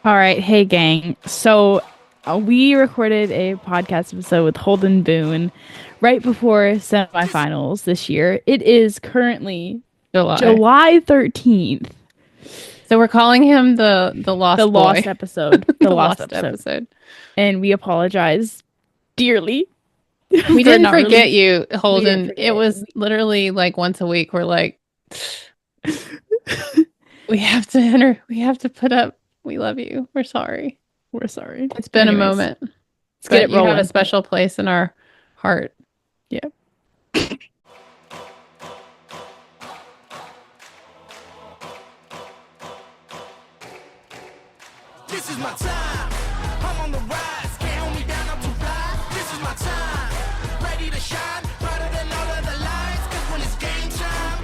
All right, hey gang. So we recorded a podcast episode with Holden Boone right before semifinals this year. It is currently July. July 13th, So we're calling him the lost the boy. lost episode, the The lost lost episode. episode. And we apologize dearly We for didn't not forget releasing. you, We Holden. didn't It forget. was literally like once a week. We're like, we have to put up. We love you. We're sorry. We're sorry. It's been Anyways, a moment. let's get it You have rolling. a special place in our heart. Yeah. This is my time. I'm on the rise. Can't hold me down. I'm too fly. This is my time. Ready to shine. Brighter than all of the lights. Cause when it's game time,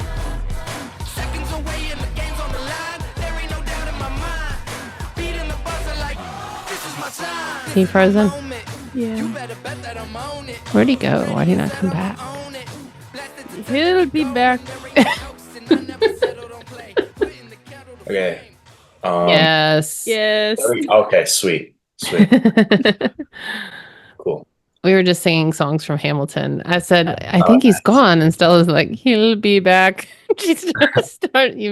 seconds away and the game's on the line. There ain't no doubt in my mind. Beating the buzzer like this is my time. Is he frozen? Yeah. You better bet that I'm on it. Where'd he go? Why did he not come back? Own it. Blasted to He'll be back. Okay. Yes. Yes. Okay, sweet. Cool. We were just singing songs from Hamilton. I said, I think he's gone. And Stella's like, he'll be back. You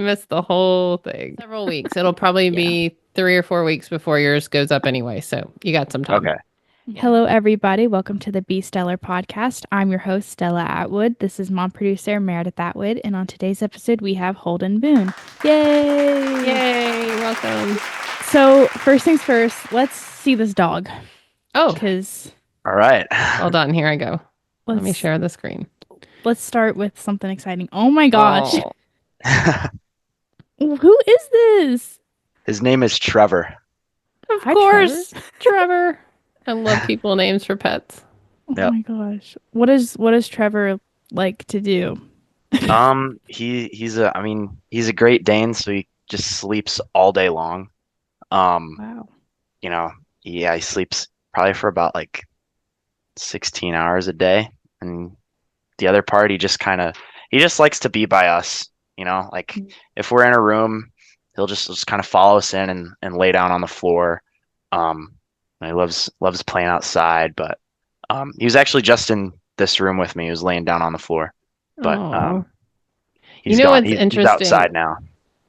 missed the whole thing. Several weeks. It'll probably be 3 or 4 weeks before yours goes up anyway. So you got some time. Okay. Hello, everybody. Welcome to the Be Stellar podcast. I'm your host, Stella Atwood. This is mom producer Meredith Atwood. And on today's episode, we have Holden Boone. Yay! Yay. Welcome. So, first things first, let's see this dog. Oh, Because All right. hold on. Here I go. Let me let's, share the screen. let's start with something exciting. Oh my gosh. Oh, Who is this? His name is Trevor. of Hi, course. Trevor. I love people names for pets. Oh Yep. my gosh. What does Trevor like to do? He's a Great Dane, so he just sleeps all day long. Wow. He sleeps probably for about like 16 hours a day, and the other part he just likes to be by us. Like if we're in a room, he'll just kind of follow us in and lay down on the floor. He loves playing outside, but he was actually just in this room with me. He was laying down on the floor, but Oh. he's You know gone. what's He's interesting? outside now.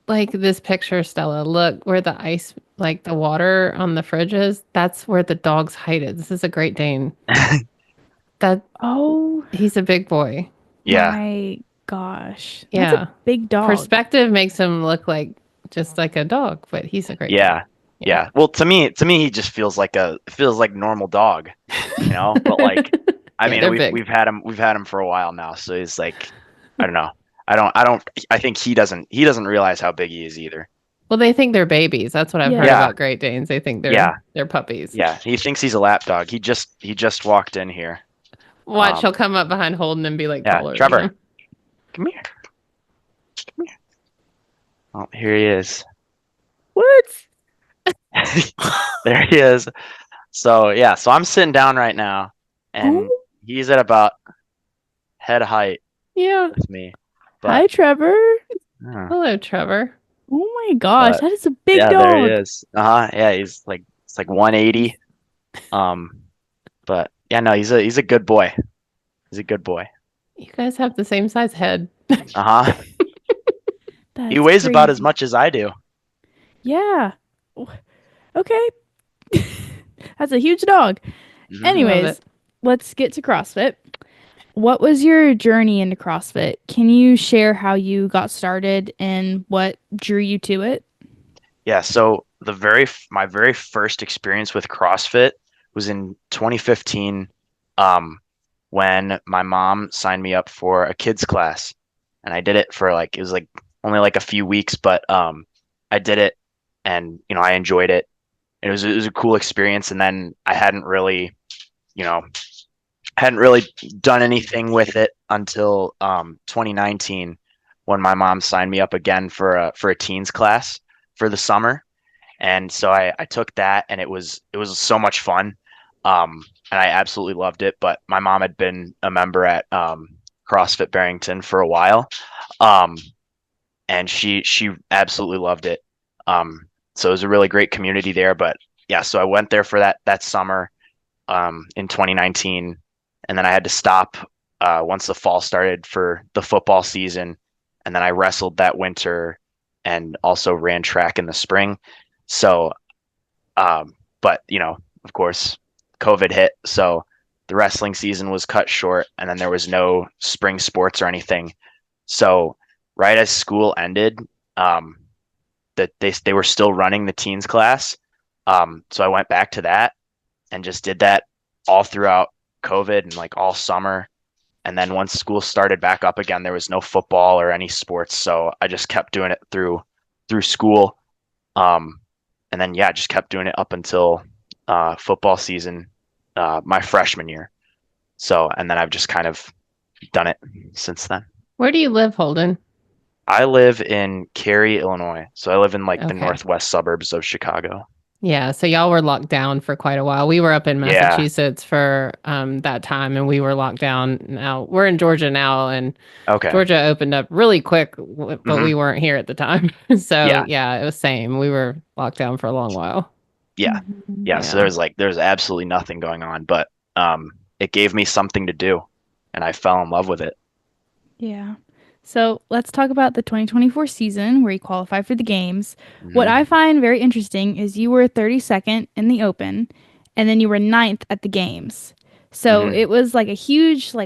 Like this picture, Stella, look where the ice, like the water on the fridge is. That's where the dog's height is. This is a Great Dane. Oh He's a big boy. Yeah. my gosh. Yeah. That's a big dog. Perspective makes him look like just like a dog, but he's a Great Dane. Yeah. Well, to me, he just feels like normal dog, But like, I mean, they're big. we've had him for a while now, so he's like, I don't know. I think he doesn't realize how big he is either. Well, they think they're babies. That's what I've heard Yeah. about Great Danes. They think they're Yeah. they're puppies. Yeah, he thinks he's a lap dog. He just walked in here. Watch, he'll come up behind Holden and be like, Yeah, taller than Trevor. him. Come here. Oh, here he is. What? There he is. So I'm sitting down right now, and Oh. he's at about head height Yeah. with me. Hi, Trevor. uh, Hello, Trevor. Oh my gosh, But, that is a big yeah, dog. there he is. Yeah, it's like 180. But yeah, no, he's a good boy. He's a good boy. You guys have the same size head. Uh-huh. That's He weighs about as crazy. much as I do. Yeah. Okay. That's a huge dog. Mhm. Love Anyways, it. let's get to CrossFit. What was your journey into CrossFit? Can you share how you got started and what drew you to it? Yeah, so my very first experience with CrossFit was in 2015, when my mom signed me up for a kids class, and I did it for it was like only like a few weeks, but I did it, and I enjoyed it. It was a cool experience, and then I hadn't really done anything with it until 2019, when my mom signed me up again for a teens class for the summer. And so I took that, and it was so much fun. And I absolutely loved it. But my mom had been a member at CrossFit Barrington for a while. And she absolutely loved it. so it was a really great community there. But yeah, so I went there for that summer in 2019, and then I had to stop once the fall started for the football season, and then I wrestled that winter and also ran track in the spring. So, but of course, COVID hit, so the wrestling season was cut short, and then there was no spring sports or anything. So right as school ended, that they were still running the teens class. So I went back to that and just did that all throughout COVID and like all summer. And then once school started back up again, there was no football or any sports, so I just kept doing it through school. And then yeah, just kept doing it up until football season, my freshman year. So, and then I've just kind of done it since then. Where do you live, Holden? I live in Cary, Illinois. So I live in like the Okay. northwest suburbs of Chicago. Yeah, so y'all were locked down for quite a while. We were up in Yeah. Massachusetts for that time, and we were locked down. Now we're in Georgia now, and Okay. Georgia opened up really quick, but we weren't here at the time. So yeah, it was same. We were locked down for a long while. Yeah. Yeah. So there's absolutely nothing going on, but it gave me something to do, and I fell in love with it. Yeah. So let's talk about the 2024 season where you qualified for the games. What Mhm. I find very interesting is you were 32nd in the Open, and then you were 9th at the games. So Mhm. it was like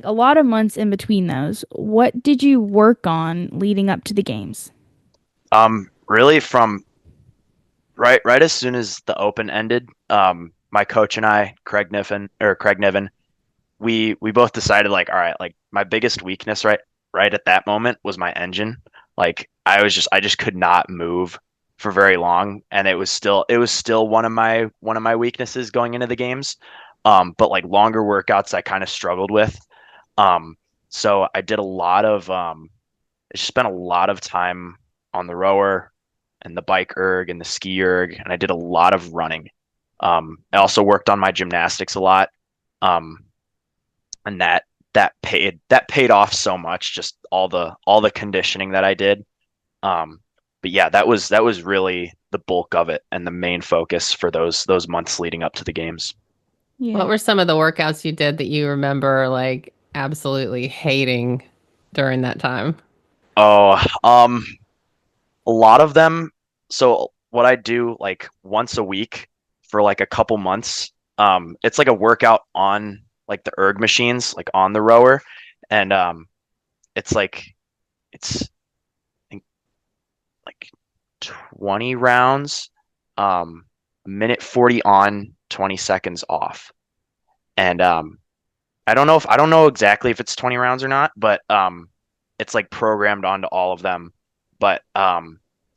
a lot of months in between those. What did you work on leading up to the games? Really from right as soon as the Open ended, my coach and I, Craig Niven, we both decided like, all right, like my biggest weakness right at that moment was my engine. Like I just could not move for very long, and it was still one of my weaknesses going into the games. But like longer workouts I kind of struggled with. So I did a lot of I spent a lot of time on the rower and the bike erg and the ski erg, and I did a lot of running. I also worked on my gymnastics a lot. And that paid off so much, just all the conditioning that I did. But yeah, that was really the bulk of it and the main focus for those months leading up to the games. Yeah. What were some of the workouts you did that you remember like absolutely hating during that time? Oh, a lot of them. So what I do like once a week for like a couple months, it's like a workout on like the erg machines, like on the rower, and it's like it's I think like 20 rounds, a minute 40 on, 20 seconds off, and I don't know exactly if it's 20 rounds or not, but it's like programmed onto all of them. But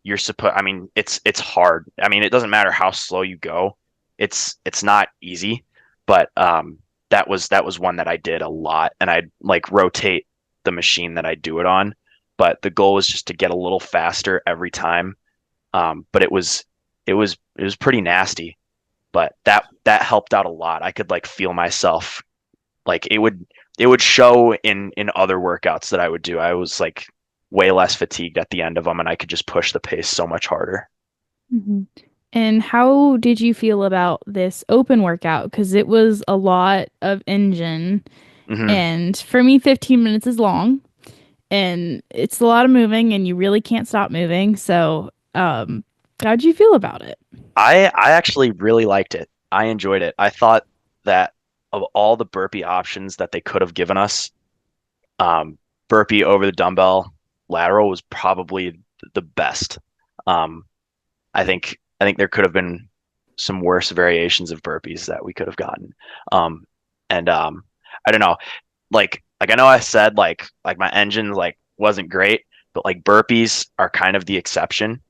you're supposed. I mean, it's hard. I mean, it doesn't matter how slow you go. It's not easy. But that was one that I did a lot, and I'd like rotate the machine that I do it on. But the goal was just to get a little faster every time. But it was pretty nasty. But that helped out a lot. I could like feel myself, like it would show in other workouts that I would do. I was like way less fatigued at the end of them, and I could just push the pace so much harder. Mm-hmm. And how did you feel about this open workout? Because it was a lot of engine. Hmm. And for me, 15 minutes is long. And it's a lot of moving, and you really can't stop moving. So, how'd you feel about it? I actually really liked it. I enjoyed it. I thought that of all the burpee options that they could have given us, burpee over the dumbbell lateral was probably the best. Um, I think there could have been some worse variations of burpees that we could have gotten. And I don't know, like I know I said like my engine like wasn't great, but like burpees are kind of the exception.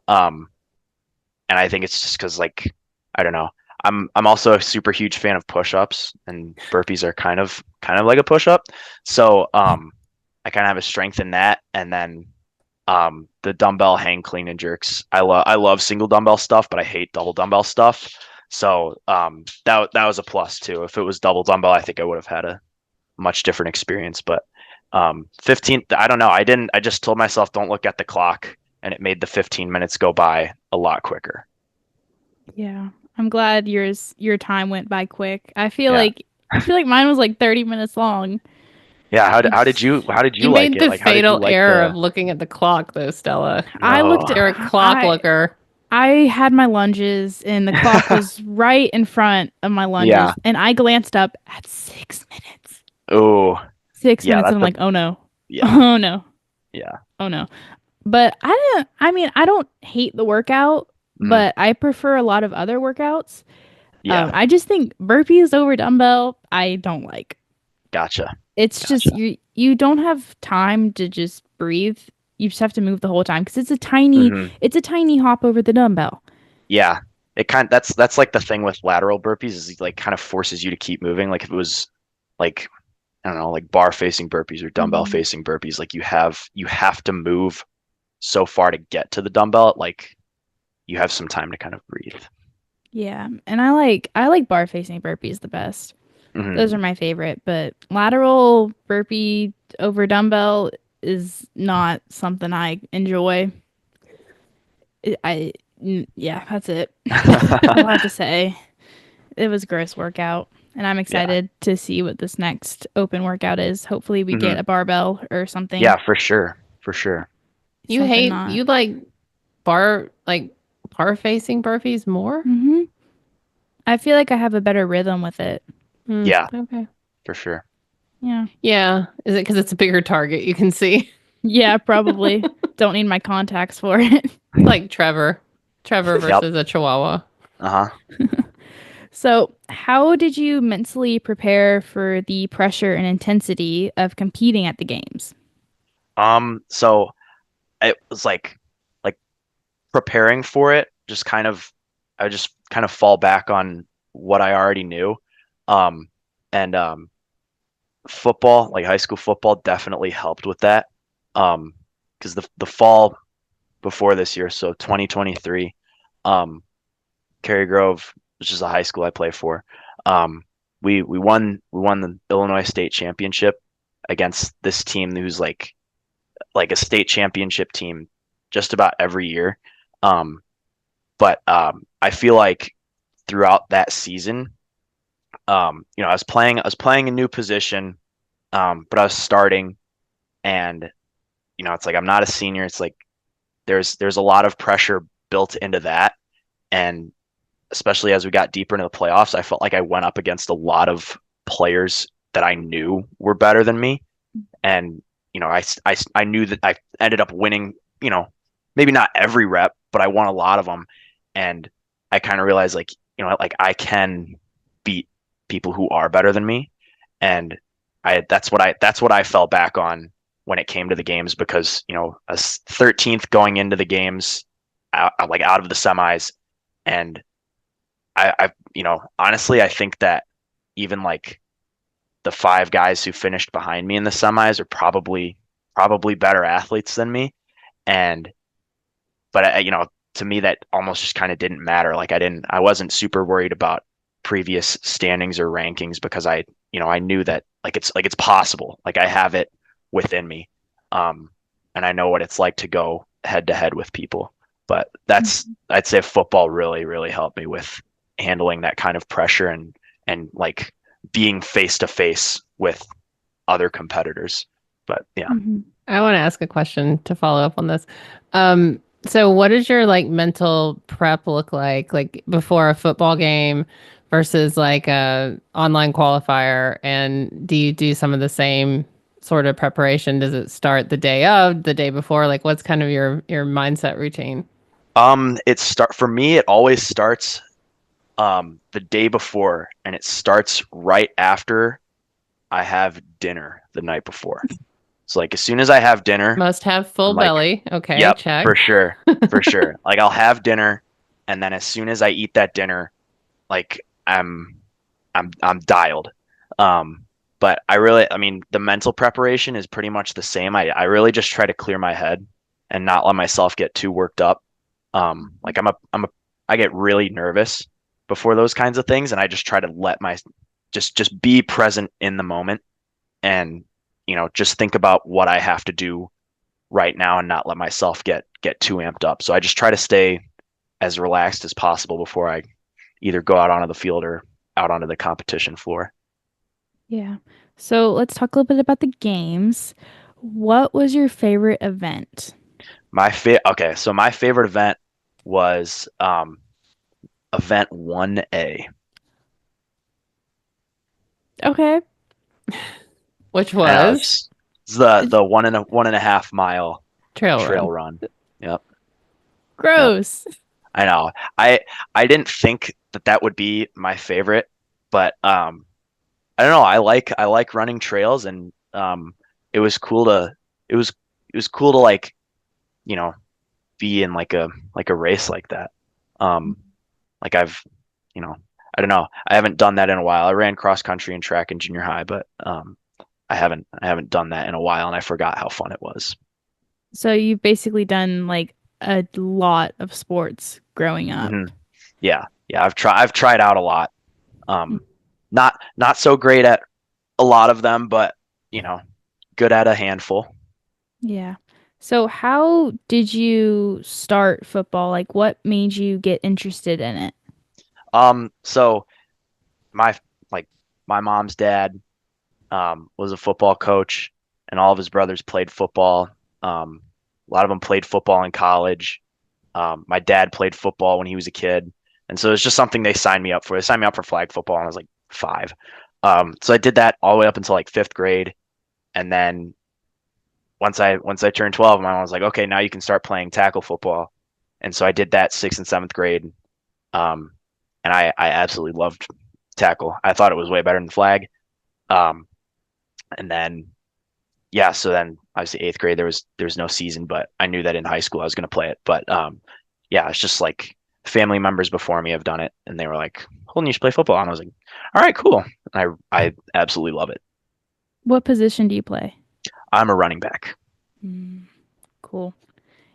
Um, and I think it's just because like I don't know. I'm also a super huge fan of push-ups, and burpees are kind of like a push-up. So I kind of have a strength in that, and then the dumbbell hang clean and jerks. I love single dumbbell stuff, but I hate double dumbbell stuff. So that was a plus too. If it was double dumbbell, I think I would have had a much different experience. But 15, I don't know. I just told myself don't look at the clock, and it made the 15 minutes go by a lot quicker. Yeah. I'm glad your time went by quick. Yeah. I feel like mine was like 30 minutes long. Yeah. You How did You you like made it? the Like, how did you fatal like error of the, looking at the clock, though, Stella. I looked no. at You're a clock I looker. I had my lunges and the clock was right in front of my Yeah. lunges and I glanced up at 6 minutes. Oh, 6 minutes and I'm like, oh no. yeah. Oh no. Yeah. Oh no. But I mean, I don't hate the workout, Mm, but I prefer a lot of other workouts. yeah. I just think burpees over dumbbell, I don't like. Gotcha. It's just Gotcha. you don't have time to just breathe. You just have to move the whole time because Hmm. it's a tiny hop over the dumbbell. Yeah. That's like the thing with lateral burpees is it like kind of forces you to keep moving. Like if it was like, I don't know, like bar facing burpees or dumbbell Hmm. facing burpees, like you have to move so far to get to the dumbbell. Like you have some time to kind of breathe. Yeah, and I like bar facing burpees the best. Those are Hmm. my favorite, but lateral burpee over dumbbell is not something I enjoy. Yeah, that's it. I'll have to say it was a gross workout, and I'm Yeah. excited to see what this next open workout is. Hopefully, we Hmm. get a barbell or something. Yeah, for sure. For sure. Something not. You like bar like bar facing burpees more? Hmm. I feel like I have a better rhythm with it. Yeah, Okay. for sure. Yeah. Yeah. Is it because it's a bigger target you can see? Yeah, probably. Don't need my contacts for it. Like Trevor. Trevor Yep. versus a Chihuahua. Uh-huh. So, how did you mentally prepare for the pressure and intensity of competing at the games? So it was like preparing for it, just kind of I just kind of fall back on what I already knew. Um and Football, like high school football definitely helped with that. Because the fall before this year, so 2023, um Cary Grove, which is a high school I play for, um we won the Illinois State Championship against this team who's like a state championship team just about every year. Um, but I feel like throughout that season, I was playing a new position, but I was starting, and it's like I'm not a senior. It's like there's a lot of pressure built into that, and especially as we got deeper into the playoffs, I felt like I went up against a lot of players that I knew were better than me, and I knew that I ended up winning, maybe not every rep, but I won a lot of them, and I kind of realized like like I can beat people who are better than me, and that's what I fell back on when it came to the games because I was 13th going into the games, out of the semis, and I honestly I think that even like the five guys who finished behind me in the semis are probably better athletes than me. And but to me that almost just kind of didn't matter. Like I wasn't super worried about previous standings or rankings because I knew that it's possible. Like I have it within me. Um, and I know what it's like to go head to head with people. But I'd say football really, really helped me with handling that kind of pressure and like being face to face with other competitors. But yeah. Hmm. I want to ask a question to follow up on this. So what does your like mental prep look like before a football game versus like a online qualifier? And do you do some of the same sort of preparation? Does it start the day of, the day before? Like what's kind of your mindset routine? For me, it always starts the day before, and it starts right after I have dinner the night before. So like as soon as I have dinner, Must have full I'm like, belly. Okay, yep, check. for sure, for sure. Like I'll have dinner, and then as soon as I eat that dinner, like I'm dialed. Um, but I mean, the mental preparation is pretty much the same. I really just try to clear my head and not let myself get too worked up. Like I get really nervous before those kinds of things, and I just try to let my just be present in the moment and just think about what I have to do right now and not let myself get too amped up. So I just try to stay as relaxed as possible before I either go out onto the field or out onto the competition floor. Yeah. So let's talk a little bit about the games. What was your favorite event? Okay, so my favorite event was event 1A. Okay. Which I know was it's the 1.5 mile trail trail run. run. Yep. Yep. Gross. I know. I didn't think that would be my favorite, but I don't know. I like running trails, and it was cool to it was cool to like, you know, be in like a race like that. Um, like I've, you know, I don't know. I haven't done that in a while. I ran cross country and track in junior high, but I haven't done that in a while, and I forgot how fun it was. So you've basically done like a lot of sports growing up. Yeah, yeah. I've tried out a lot. Not so great at a lot of them, but good at a handful. Yeah. So how did you start football? Like what made you get interested in it? So my like my mom's dad was a football coach, and all of his brothers played football. A lot of them played football in college. My dad played football when he was a kid, and so it's just something they signed me up for. They signed me up for flag football when I was like 5. So I did that all the way up until like 5th grade, and then once I turned 12, my mom was like, "Okay, now you can start playing tackle football." And so I did that 6th and 7th grade, um, and I absolutely loved tackle. I thought it was way better than flag. Um, and then yeah, so then obviously 8th grade there was no season, but I knew that in high school I was going to play it. But yeah, it's just like family members before me have done it, and they were like, "Holden, you should play football," and I was like, "All right, cool." I absolutely love it. What position do you play? I'm a running back. Cool.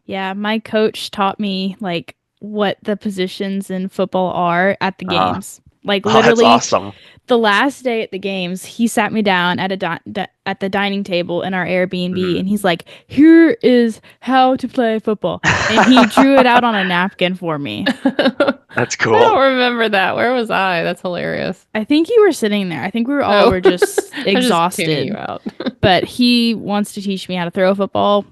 Yeah, my coach taught me like what the positions in football are at the Uh, games. Like oh, that's literally awesome. the last day at the games, he sat me down at at the dining table in our Airbnb, Mhm. and he's like, "Here is how to play football," and he drew it out on a napkin for me. That's I don't cool. remember that. Where was I? That's hilarious. I think you were sitting there. I think we were all Oh, were just I'm just tuning you exhausted. out. But he wants to teach me how to throw a football,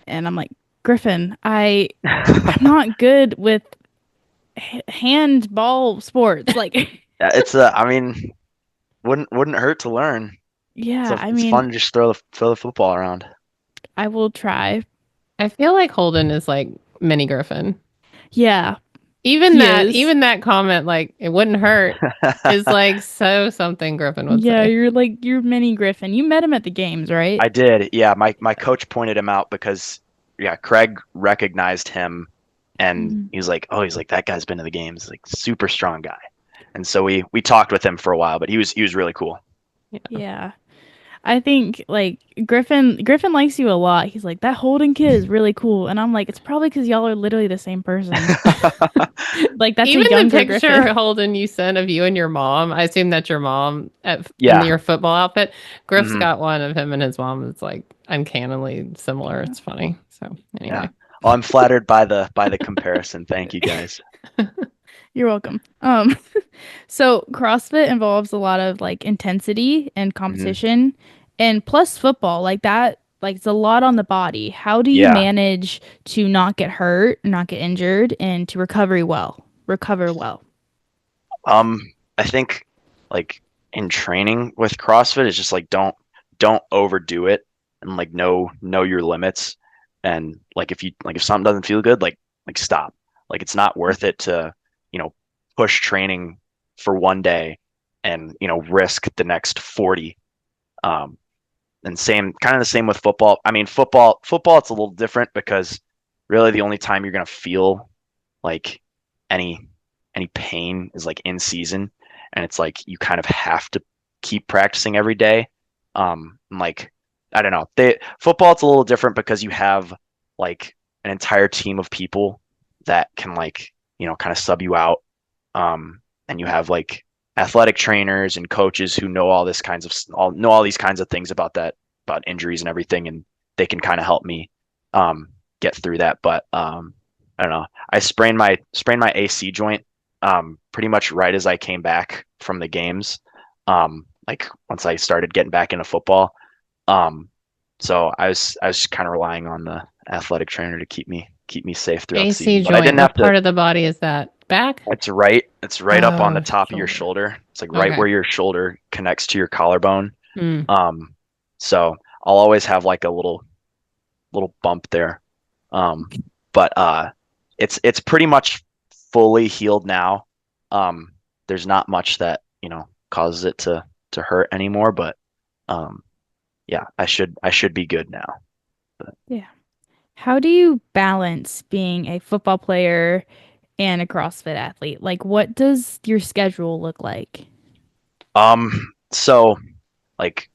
and I'm like, Griffin, I'm not good with handball sports. Like, Yeah, I mean, wouldn't hurt to learn. yeah, I It's mean, fun to just throw the football around. I will try. I feel like Holden is like mini Griffin. Yeah, Even he that, is. even that comment, like it wouldn't hurt, is like so something Griffin would Yeah, say. you're mini Griffin. You met him at the games, right? I did. Yeah, my coach pointed him out because yeah, Craig recognized him, and Mhm. he's like that guy's been to the games, like super strong guy. And so we talked with him for a while, but he was really cool. Yeah. I think like Griffin likes you a lot. He's like, that Holden kid is really cool. And I'm like, it's probably because y'all are literally the same person. Like that's Even a the younger picture Griffin. Holden you sent of you and your mom, I assume that's your mom in Yeah. your football outfit. Griff's Mhm. got one of him and his mom. It's like uncannily similar. It's funny. So anyway, Yeah. Well, I'm flattered by the comparison. Thank you guys. You're welcome. So CrossFit involves a lot of like intensity and Mhm. competition and plus football, like that, like it's a lot on the body. How do you Yeah. manage to not get hurt, not get injured, and to recover well? Um, I think like in training with CrossFit, it's just like don't overdo it, and like know your limits. And like if something doesn't feel good, like stop. Like it's not worth it to, you know, push training for one day and, risk the next 40. Um, and kind of the same with football. I mean, football it's a little different because really the only time you're gonna feel like any any pain is like in season, and it's like you kind of have to keep practicing every day. And like I don't know, football it's a little different because you have like an entire team of people that can like kind of sub you out, and you have like athletic trainers and coaches who know all these kinds of things about injuries and everything, and they can kind of help me get through that. But I don't know. I sprained my AC joint pretty much right as I came back from the games. Like once I started getting back into football. So I was kind of relying on the athletic trainer to keep me safe throughout the AC season. But I joint. didn't What have to. part of the body is that? Back? It's right up on the Oh, top of your shoulder. It's like right Okay. where your shoulder connects to your collarbone. Mm. So I'll always have like a little bump there. But it's pretty much fully healed now. There's not much that, causes it to hurt anymore, but yeah, I should be good now. Yeah. How do you balance being a football player and a CrossFit athlete? Like, what does your schedule look like? So like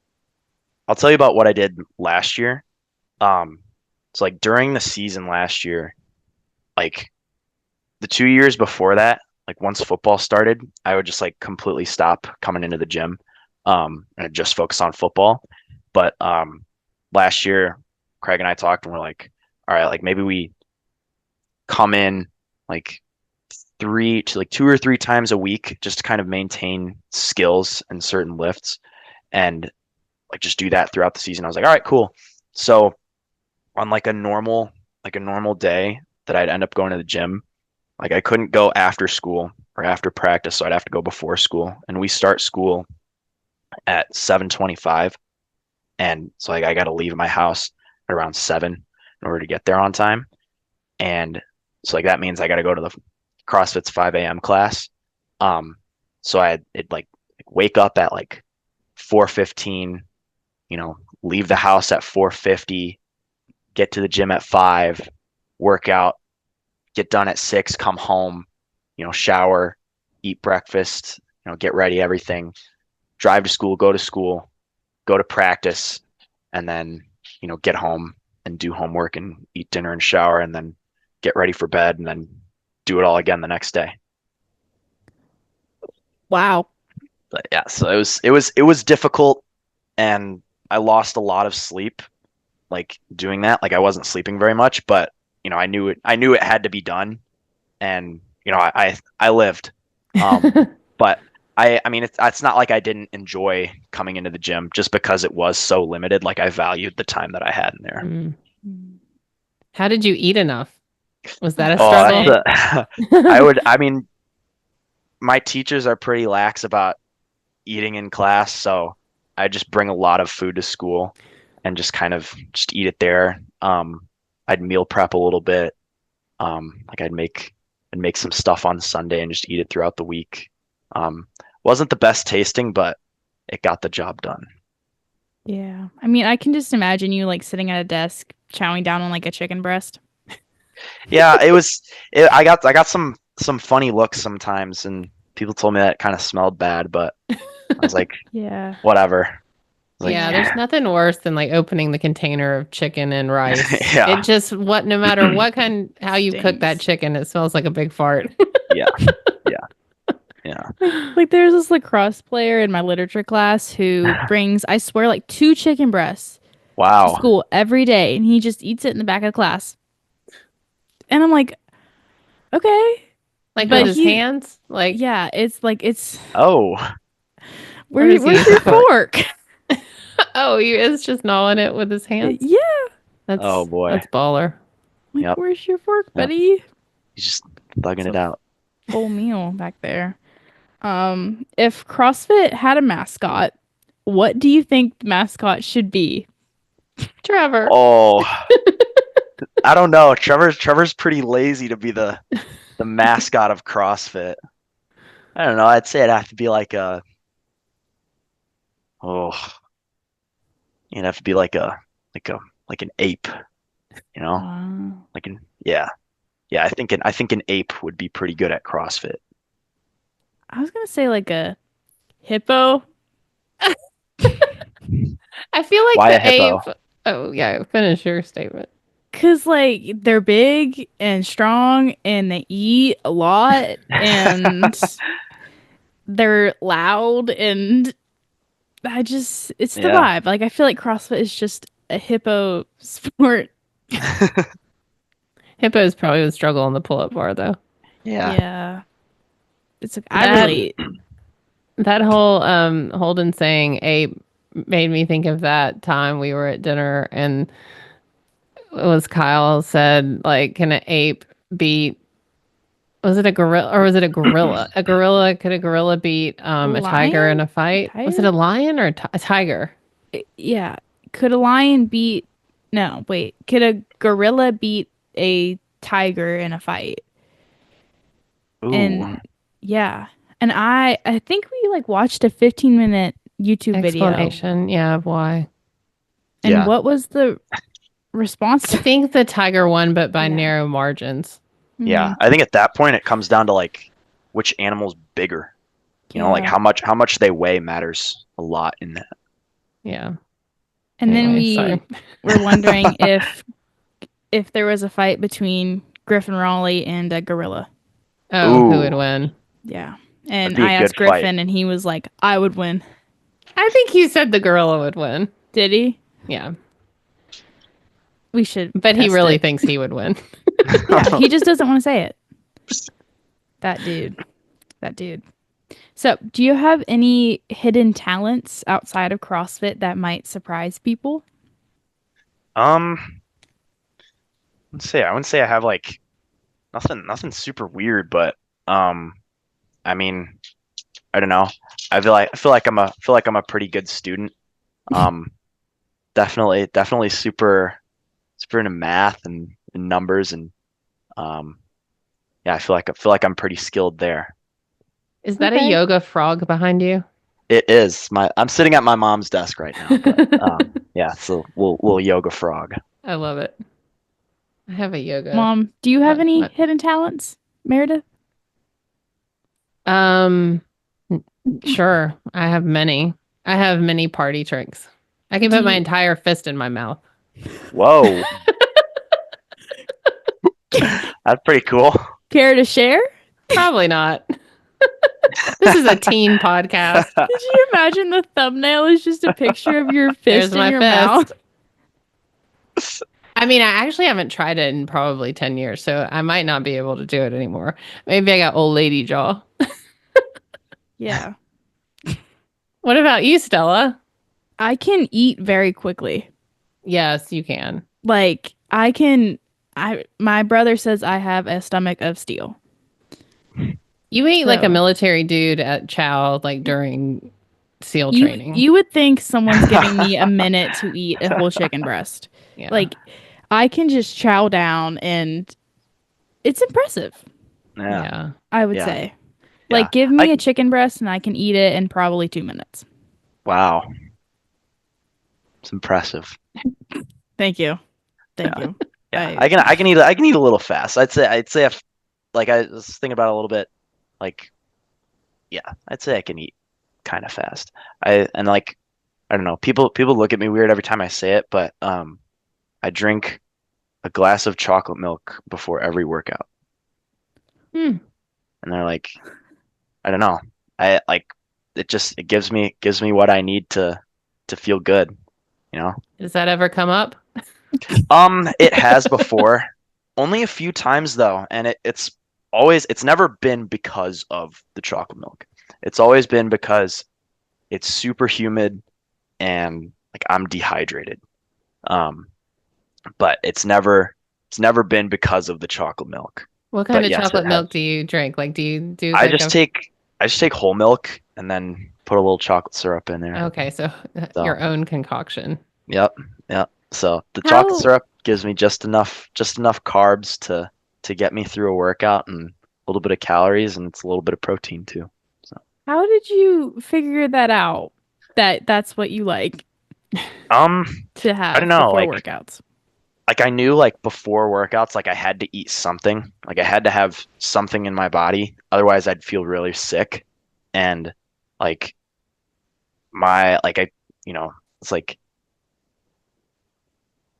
I'll tell you about what I did last year. So like during the season last year, like the 2 years before that, like once football started, I would just like completely stop coming into the gym, and just focus on football. But last year, Craig and I talked and we're like, all right, like maybe we come in like 2 or 3 times a week just to kind of maintain skills and certain lifts and like just do that throughout the season. I was like, all right, cool. So on like a normal day that I'd end up going to the gym, like I couldn't go after school or after practice, so I'd have to go before school. And we start school at 7:25. And so like I got to leave my house at around 7 in order to get there on time. And so like that means I got to go to the CrossFit's 5 a.m. class. So it'd like wake up at like 4:15, leave the house at 4:50, get to the gym at 5, work out, get done at 6, come home, shower, eat breakfast, get ready, everything, drive to school, go to practice, and then, get home and do homework and eat dinner and shower and then get ready for bed and then do it all again the next day. Wow. But yeah, so it was difficult and I lost a lot of sleep like doing that. Like I wasn't sleeping very much, but I knew it had to be done and I lived. But I mean it's not like I didn't enjoy coming into the gym just because it was so limited. Like I valued the time that I had in there. Mm. How did you eat enough? Was that a Oh, struggle? I mean, my teachers are pretty lax about eating in class, so I just bring a lot of food to school and just kind of just eat it there. I'd meal prep a little bit. Like I'd make some stuff on Sunday and just eat it throughout the week. Wasn't the best tasting, but it got the job done. Yeah. I mean, I can just imagine you like sitting at a desk chowing down on like a chicken breast. Yeah, I got some funny looks sometimes, and people told me that it kind of smelled bad, but I was like, Yeah. whatever. Like, Yeah, there's nothing worse than like opening the container of chicken and rice. Yeah. It just no matter what how you cook that Stinks. chicken, it smells like a big fart. Yeah. Like there's this lacrosse player in my literature class who brings, I swear, like 2 chicken breasts to Wow. school every day, and he just eats it in the back of class. And I'm like, okay. Like But with his hands? Like Yeah, it's Oh, where's does he use your the fork? fork? oh, he is just gnawing it with his hands. Yeah. That's Oh, boy. That's baller. Like, Yep. where's your fork, Yep. buddy? he's just thugging it So- out. Full meal back there. If CrossFit had a mascot, what do you think the mascot should be? Trevor. Oh, I don't know. Trevor's pretty lazy to be the mascot of CrossFit. I don't know. I'd say it'd have to be like it'd have to be like an ape, like yeah. I think an ape would be pretty good at CrossFit. I was gonna say like a hippo. I feel like Why the a hippo? ape. Oh yeah, finish your statement. Cause like they're big and strong and they eat a lot and they're loud and it's the Yeah. vibe. Like I feel like CrossFit is just a hippo sport. Hippos probably would struggle on the pull-up bar though. Yeah. Yeah. It's like, I That- relate. That whole Holden saying ape made me think of that time we were at dinner and it was Kyle said, like, can an ape beat, was it a gorilla or was it a gorilla? Could a gorilla beat a tiger in a fight? Was it a lion or a tiger? Yeah. Could a lion beat? No, wait. Could a gorilla beat a tiger in a fight? Ooh. And yeah. And I think we like watched a 15-minute YouTube video. Explanation, yeah, of why. And Yeah. what was the response? I think the tiger won, but by Yeah. narrow margins. Yeah. I think at that point it comes down to like which animal's bigger. You know, like Yeah. how much they weigh matters a lot in that. Yeah. And then Anyway, sorry. were wondering if there was a fight between Griffin Raleigh and a gorilla. Oh, who Ooh. would win? Yeah. And That'd be a I asked good fight. Griffin and he was like, I would win. I think he said the gorilla would win. Did he? Yeah. We should. But he test really it. thinks he would win. Yeah, he just doesn't want to say it. That dude. That dude. So, do you have any hidden talents outside of CrossFit that might surprise people? Let's say I wouldn't say I have like nothing super weird, but I mean, I don't know. I feel like I'm a pretty good student. Definitely super into math and numbers and yeah, I feel like I'm pretty skilled there. Is that Okay. a yoga frog behind you? It is. I'm sitting at my mom's desk right now. But, yeah, so little yoga frog. I love it. I have a yoga. Mom, do you have any what? hidden talents, Meredith? Sure. I have many. I have many party tricks. I can put my entire fist in my mouth. Whoa. That's pretty cool. Care to share? Probably not. This is a teen podcast. Did you imagine the thumbnail is just a picture of your There's fist in my your fist. mouth? I mean, I actually haven't tried it in probably 10 years, so I might not be able to do it anymore. Maybe I got old lady jaw. Yeah. What about you, Stella? I can eat very quickly. Yes, you can. Like, my brother says I have a stomach of steel. You ate like a So- military dude at Chow, like during SEAL training. You would think someone's giving me a minute to eat a whole chicken breast. Yeah. Like, I can just chow down and it's impressive, Yeah. I would Yeah. say. Yeah. Like, give me a chicken breast and I can eat it in probably 2 minutes. Wow. It's impressive. Thank you. Thank you. Yeah. I can eat a little fast. I'd say if like I was thinking about it a little bit, like yeah, I'd say I can eat kind of fast. I don't know. People look at me weird every time I say it, but I drink a glass of chocolate milk before every workout. Hmm. And they're like, I don't know. I like it gives me what I need to feel good, you know? Does that ever come up? It has before. Only a few times though, and it's never been because of the chocolate milk. It's always been because it's super humid and like I'm dehydrated. But it's never been because of the chocolate milk. What kind But of yes, chocolate it milk has. do you drink? Like, do you do I like just take whole milk and then put a little chocolate syrup in there. Okay, so So- your own concoction. Yep. So the How- chocolate syrup gives me just enough carbs to get me through a workout and a little bit of calories and it's a little bit of protein too. How did you figure that out? That's what you like to have I don't know, before like- workouts. Like I knew like before workouts like I had to eat something. Like I had to have something in my body otherwise I'd feel really sick. And like it's like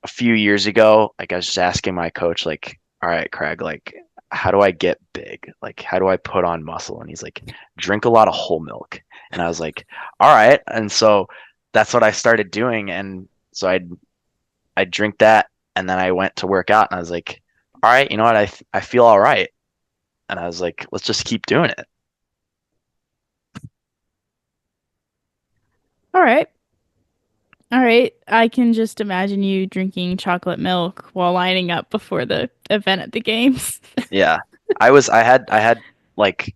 a few years ago, like I was just asking my coach, like, all right, Craig, like, how do I get big? Like, how do I put on muscle? And he's like, drink a lot of whole milk. And I was like, all right. And so that's what I started doing. And so I'd drink that. And then I went to work out and I was like, all right, you know what? I feel all right. And I was like, let's just keep doing it. All right. All right. I can just imagine you drinking chocolate milk while lining up before the event at the games. Yeah. I had like,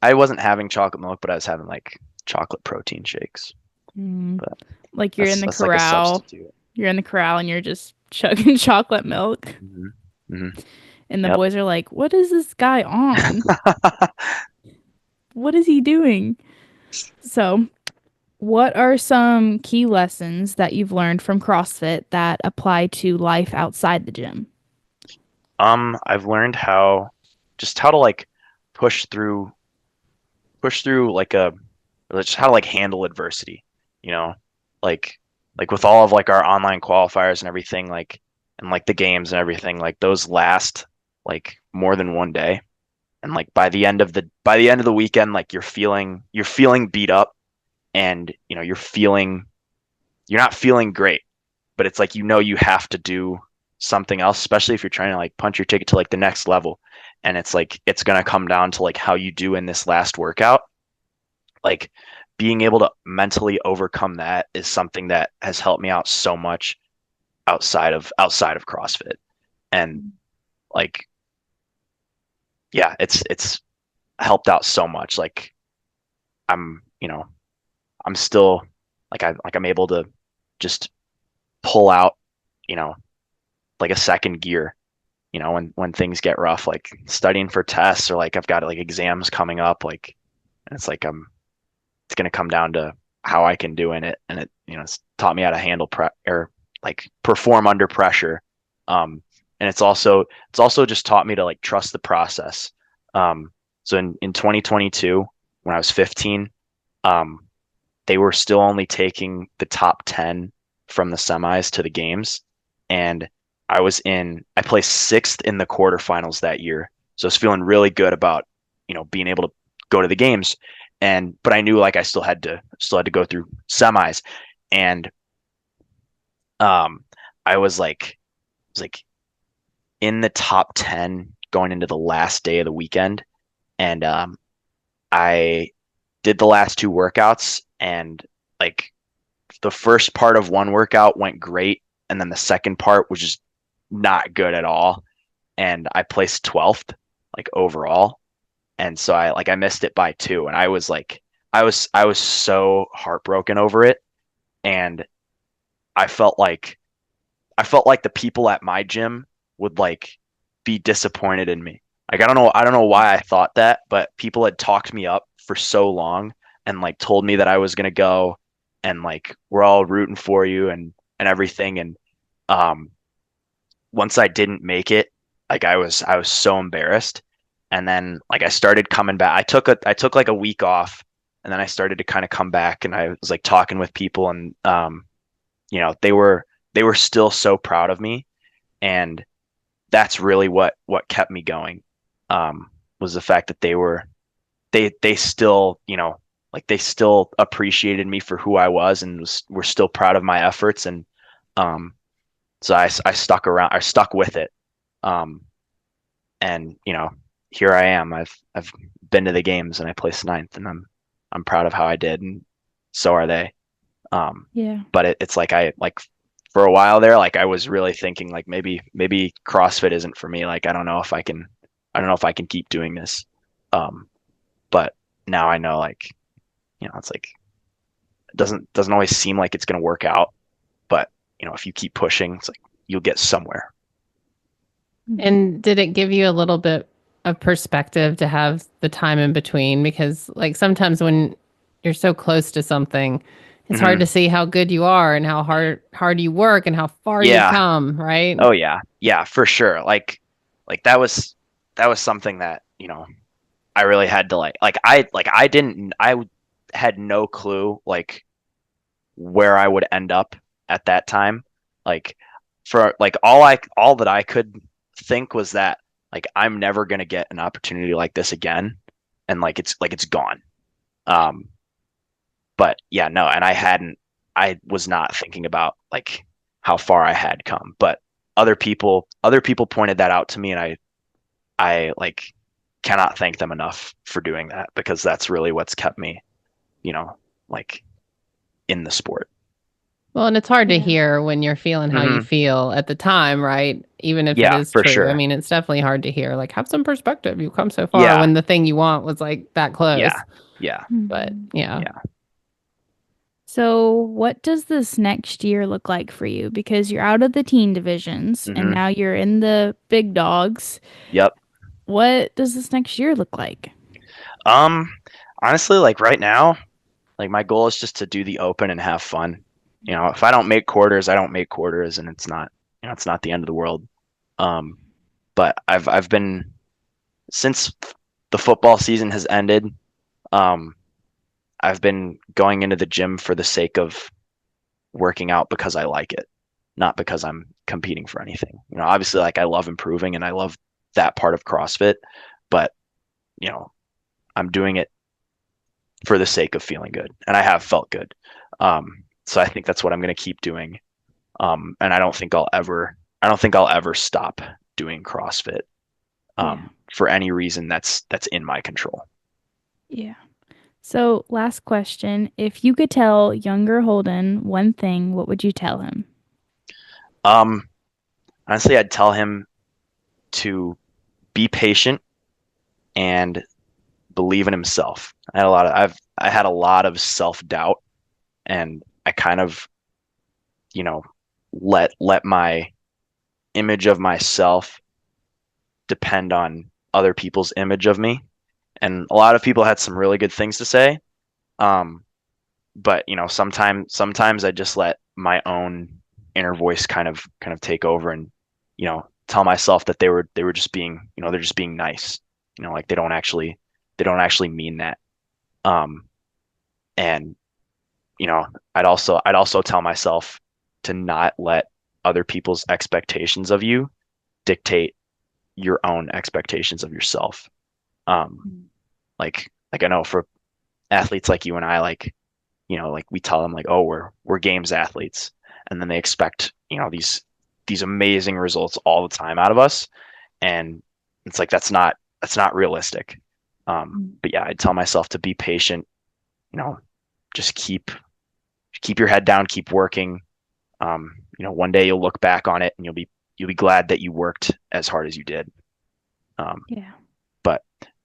I wasn't having chocolate milk, but I was having like chocolate protein shakes. Mm. But Like you're in the that's like a corral. substitute. You're in the corral and you're just chugging chocolate milk. Hmm. Hmm. And the Yep. boys are like, "What is this guy on? What is he doing?" So, what are some key lessons that you've learned from CrossFit that apply to life outside the gym? I've learned how to like push through like just how to like handle adversity, you know, like with all of like our online qualifiers and everything, like and like the games and everything, like those last like more than one day. And like by the end of the weekend, like you're feeling beat up and you know you're not feeling great, but it's like you have to do something else, especially if you're trying to like punch your ticket to like the next level. And it's like it's gonna come down to like how you do in this last workout. Like being able to mentally overcome that is something that has helped me out so much outside of CrossFit. And like yeah, it's helped out so much. Like I'm, you know, I'm still I'm able to just pull out, you know, like a second gear, you know, when things get rough, like studying for tests or like I've got like exams coming up, like and it's like it's gonna come down to how I can do in it, and it you know it's taught me how to handle or like perform under pressure, and it's also just taught me to like trust the process. So in 2022 when I was 15, um, they were still only taking the top 10 from the semis to the games. And I placed sixth in the quarterfinals that year. So I was feeling really good about, you know, being able to go to the games. But I knew like I still had to go through semis. And, um, I was like in the top 10 going into the last day of the weekend. And, I did the last two workouts and like the first part of one workout went great, and then the second part was just not good at all. And I placed 12th, like overall. And so I missed it by two. And I was like, I was so heartbroken over it. And I felt like, I felt like the people at my gym would like be disappointed in me. Like, I don't know why I thought that, but people had talked me up for so long and like told me that I was going to go and like we're all rooting for you and everything. And um once I didn't make it, like I was so embarrassed. And then like I started coming back. I took like a week off, and then I started to kind of come back, and I was like talking with people, and you know, they were still so proud of me. And that's really what kept me going. Was the fact that they still, you know, like they still appreciated me for who I was and were still proud of my efforts. And um, so I stuck around, I stuck with it. Um, and you know, here I am. I've been to the games and I placed ninth, and I'm proud of how I did, and so are they. Yeah. But it's like I like for a while there, like I was really thinking like maybe CrossFit isn't for me. Like I don't know if I can keep doing this. Um, but now I know like you know it's like it doesn't always seem like it's going to work out, but you know if you keep pushing, it's like you'll get somewhere. And did it give you a little bit of perspective to have the time in between? Because like sometimes when you're so close to something, it's hard Hmm. to see how good you are and how hard you work and how far you've Yeah. come, right? Oh yeah. Yeah, for sure. Like that was something that, you know, I really had to I didn't had no clue like where I would end up at that time. Like for like all that I could think was that like I'm never gonna get an opportunity like this again, and like it's gone. Um, but yeah, no, and I was not thinking about like how far I had come, but other people pointed that out to me, and I like cannot thank them enough for doing that, because that's really what's kept me, like in the sport. Well, and it's hard to hear when you're feeling how you feel at the time, right? Even if it is for true. sure. I mean, it's definitely hard to hear. Like, have some perspective. You've come so far when the thing you want was like that close. Yeah. But yeah. So what does this next year look like for you? Because you're out of the teen divisions and now you're in the big dogs. Yep. What does this next year look like? Honestly, like right now, like my goal is just to do the open and have fun. If I don't make quarters, I don't make quarters, and it's not the end of the world. But I've been, since the football season has ended, I've been going into the gym for the sake of working out because I like it, not because I'm competing for anything. Obviously, like I love improving and I love that part of CrossFit, but I'm doing it for the sake of feeling good, and I have felt good. So I think that's what I'm going to keep doing. And I don't think I'll ever stop doing CrossFit for any reason that's in my control. Yeah. So last question, if you could tell younger Holden one thing, what would you tell him? Honestly, I'd tell him to be patient and believe in himself. I had a lot of self-doubt, and I kind of, let my image of myself depend on other people's image of me. And a lot of people had some really good things to say. But sometimes I just let my own inner voice kind of take over, and, tell myself that they were just being, they're just being nice, like they don't actually mean that. And, I'd also tell myself to not let other people's expectations of you dictate your own expectations of yourself. Like I know for athletes like you and I, like, like we tell them like, oh, we're games athletes, and then they expect, these amazing results all the time out of us, and it's like that's not realistic. But yeah, I tell myself to be patient, just keep your head down, keep working. One day you'll look back on it and you'll be glad that you worked as hard as you did. But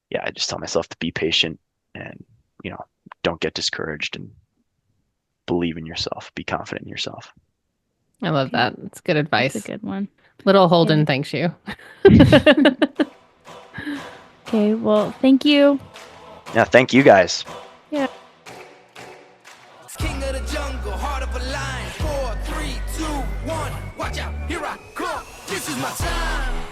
yeah, I just tell myself to be patient and, don't get discouraged, and believe in yourself, be confident in yourself. I love that. It's good advice. That's a good one. Little Holden thanks you. Okay, well, thank you. Yeah, thank you guys. Yeah. King of the jungle, heart of a lion. 4, 3, 2, 1. Watch out, here I come. This is my time.